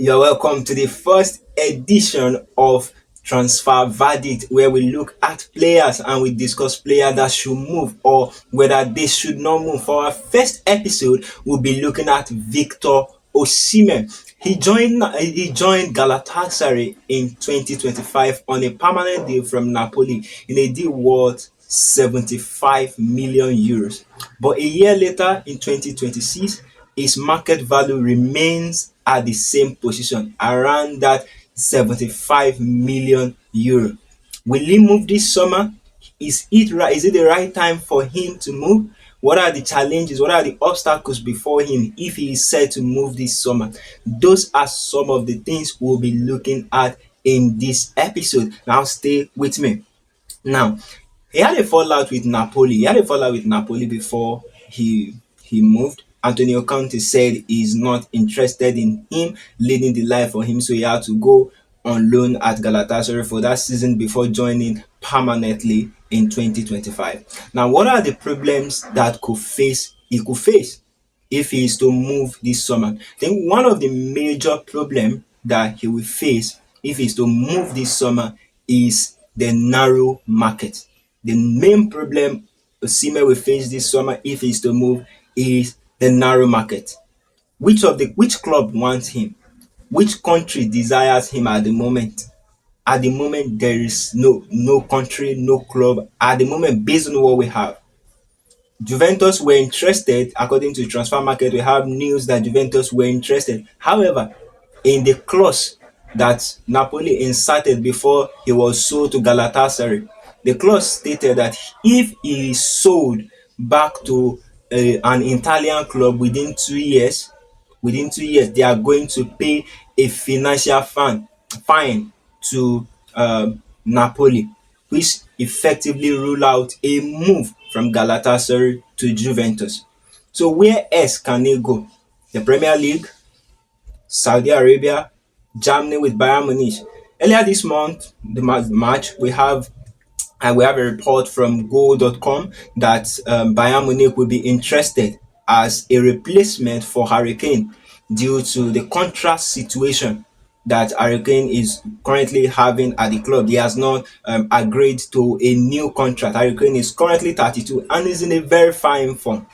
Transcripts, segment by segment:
You're welcome to the first edition of Transfer Verdict, where we look at players and we discuss players that should move or whether they should not move. For our first episode, we'll be looking at Victor Osimhen. He joined Galatasaray in 2025 on a permanent deal from Napoli in a deal worth 75 million euros. But a year later, in 2026, his market value remains at the same position, around that 75 million euro. Will he move this summer? Is it the right time for him to move? What are the challenges? What are the obstacles before him if he is set to move this summer? Those are some of the things we'll be looking at in this episode. Now stay with me. Now, he had a fallout with Napoli. He had a fallout with Napoli before he moved. Antonio Conte said he's not interested in him leading the line for him, so he had to go on loan at Galatasaray for that season before joining permanently in 2025. Now, what are the problems that he could face if he is to move this summer? I think one of the major problems that he will face if he is to move this summer is the narrow market. The main problem Osimhen will face this summer if he is to move is the narrow market. Which club wants him? Which country desires him at the moment? At the moment, there is no country, no club. At the moment, based on what we have, Juventus were interested. According to transfer market, we have news that Juventus were interested. However, in the clause that Napoli inserted before he was sold to Galatasaray, the clause stated that if he is sold back to an Italian club within 2 years, they are going to pay a financial fine to Napoli, which effectively rule out a move from Galatasaray to Juventus. So where else can he go? The Premier League, Saudi Arabia, Germany with Bayern Munich. Earlier this month, the March, we have a report from Go.com that Bayern Munich will be interested as a replacement for Hurricane due to the contract situation that Hurricane is currently having at the club. He has not agreed to a new contract. Hurricane is currently 32 and is in a very fine form.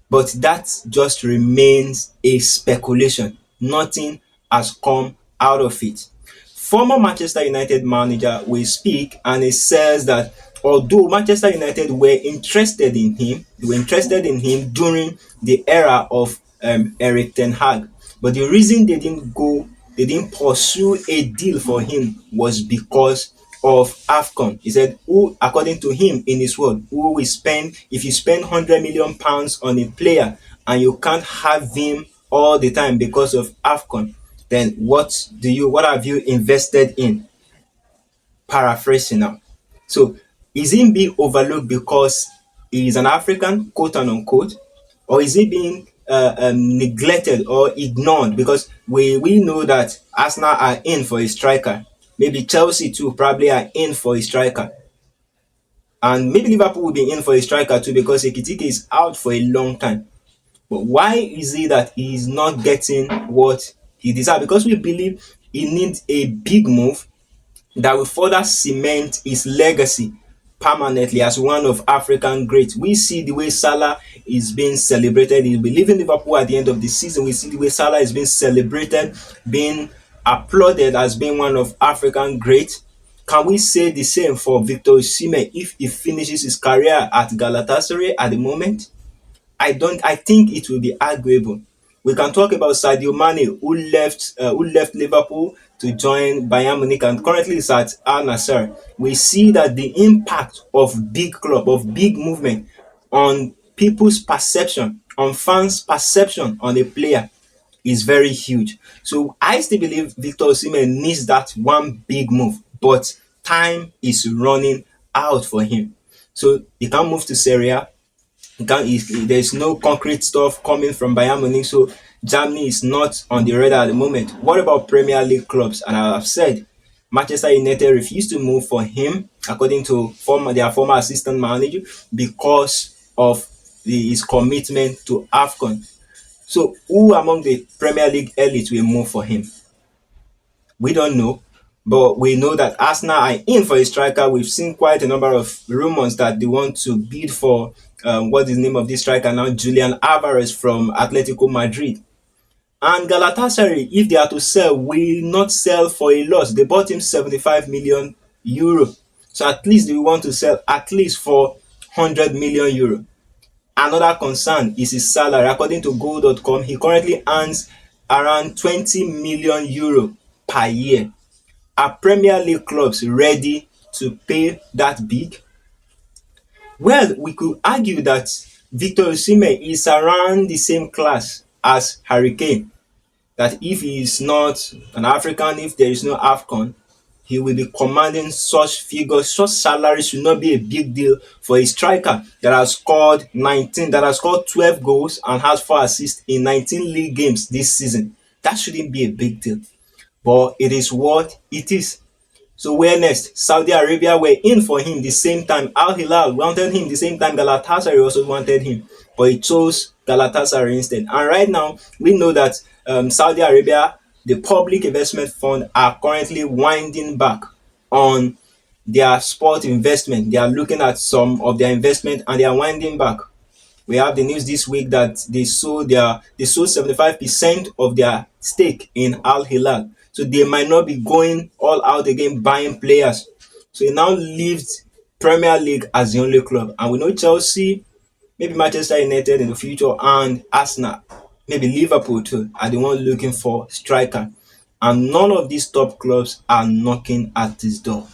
But that just remains a speculation. Nothing has come out of it. Former Manchester United manager will speak and he says that although Manchester United were interested in him, they were interested in him during the era of Eric Ten Hag. But the reason they didn't pursue a deal for him was because of AFCON. He said, who, according to him, in his word, who will spend, if you spend £100 million on a player and you can't have him all the time because of AFCON, then what have you invested in? Paraphrasing now. So is he being overlooked because he is an African, quote and unquote, or is he being neglected or ignored? Because we know that Arsenal are in for a striker. Maybe Chelsea too probably are in for a striker. And maybe Liverpool will be in for a striker too because Ekitike is out for a long time. But why is it that he is not getting what he deserves? Because we believe he needs a big move that will further cement his legacy permanently as one of African greats. We see the way Salah is being celebrated. He'll be leaving Liverpool at the end of the season. We see the way Salah is being celebrated, being applauded as being one of African greats. Can we say the same for Victor Osimhen if he finishes his career at Galatasaray at the moment? I think it will be arguable. We can talk about Sadio Mane, who left Liverpool to join Bayern Munich and currently is at Al Nassr. We see that the impact of big club, of big movement on people's perception, on fans' perception on a player is very huge. So I still believe Victor Osimhen needs that one big move, but time is running out for him. So he can't move to Serie A. There's no concrete stuff coming from Bayern Munich, so Germany is not on the radar at the moment. What about Premier League clubs? And I have said Manchester United refused to move for him, according to their former assistant manager, because of his commitment to AFCON. So who among the Premier League elite will move for him? We don't know, but we know that Arsenal are in for a striker. We've seen quite a number of rumors that they want to bid for what is the name of this striker now? Julian Alvarez from Atletico Madrid. And Galatasaray, if they are to sell, will not sell for a loss. They bought him 75 million euro. So at least they want to sell at least for 100 million euro. Another concern is his salary. According to goal.com, he currently earns around 20 million euro per year. Are Premier League clubs ready to pay that big? Well, we could argue that Victor Osimhen is around the same class as Harry Kane. That if he is not an African, if there is no AFCON, he will be commanding such figures. Such salary should not be a big deal for a striker that has scored 19, that has scored 12 goals and has 4 assists in 19 league games this season. That shouldn't be a big deal, but it is what it is. So where next? Saudi Arabia were in for him the same time. Al Hilal wanted him the same time. Galatasaray also wanted him, but he chose Galatasaray instead. And right now, we know that Saudi Arabia, the public investment fund, are currently winding back on their sport investment. They are looking at some of their investment and they are winding back. We have the news this week that they sold 75% of their stake in Al Hilal. So they might not be going all out again buying players. So it now leaves Premier League as the only club. And we know Chelsea, maybe Manchester United in the future, and Arsenal, maybe Liverpool too, are the one looking for striker. And none of these top clubs are knocking at this door.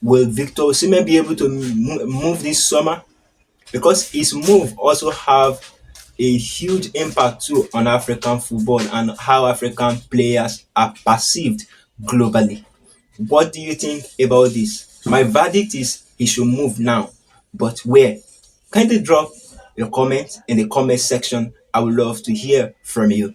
Will Victor Osimhen be able to move this summer? Because his move also have a huge impact too on African football and how African players are perceived globally. What do you think about this? My verdict is he should move now, but where? Kindly drop your comment in the comment section. I would love to hear from you.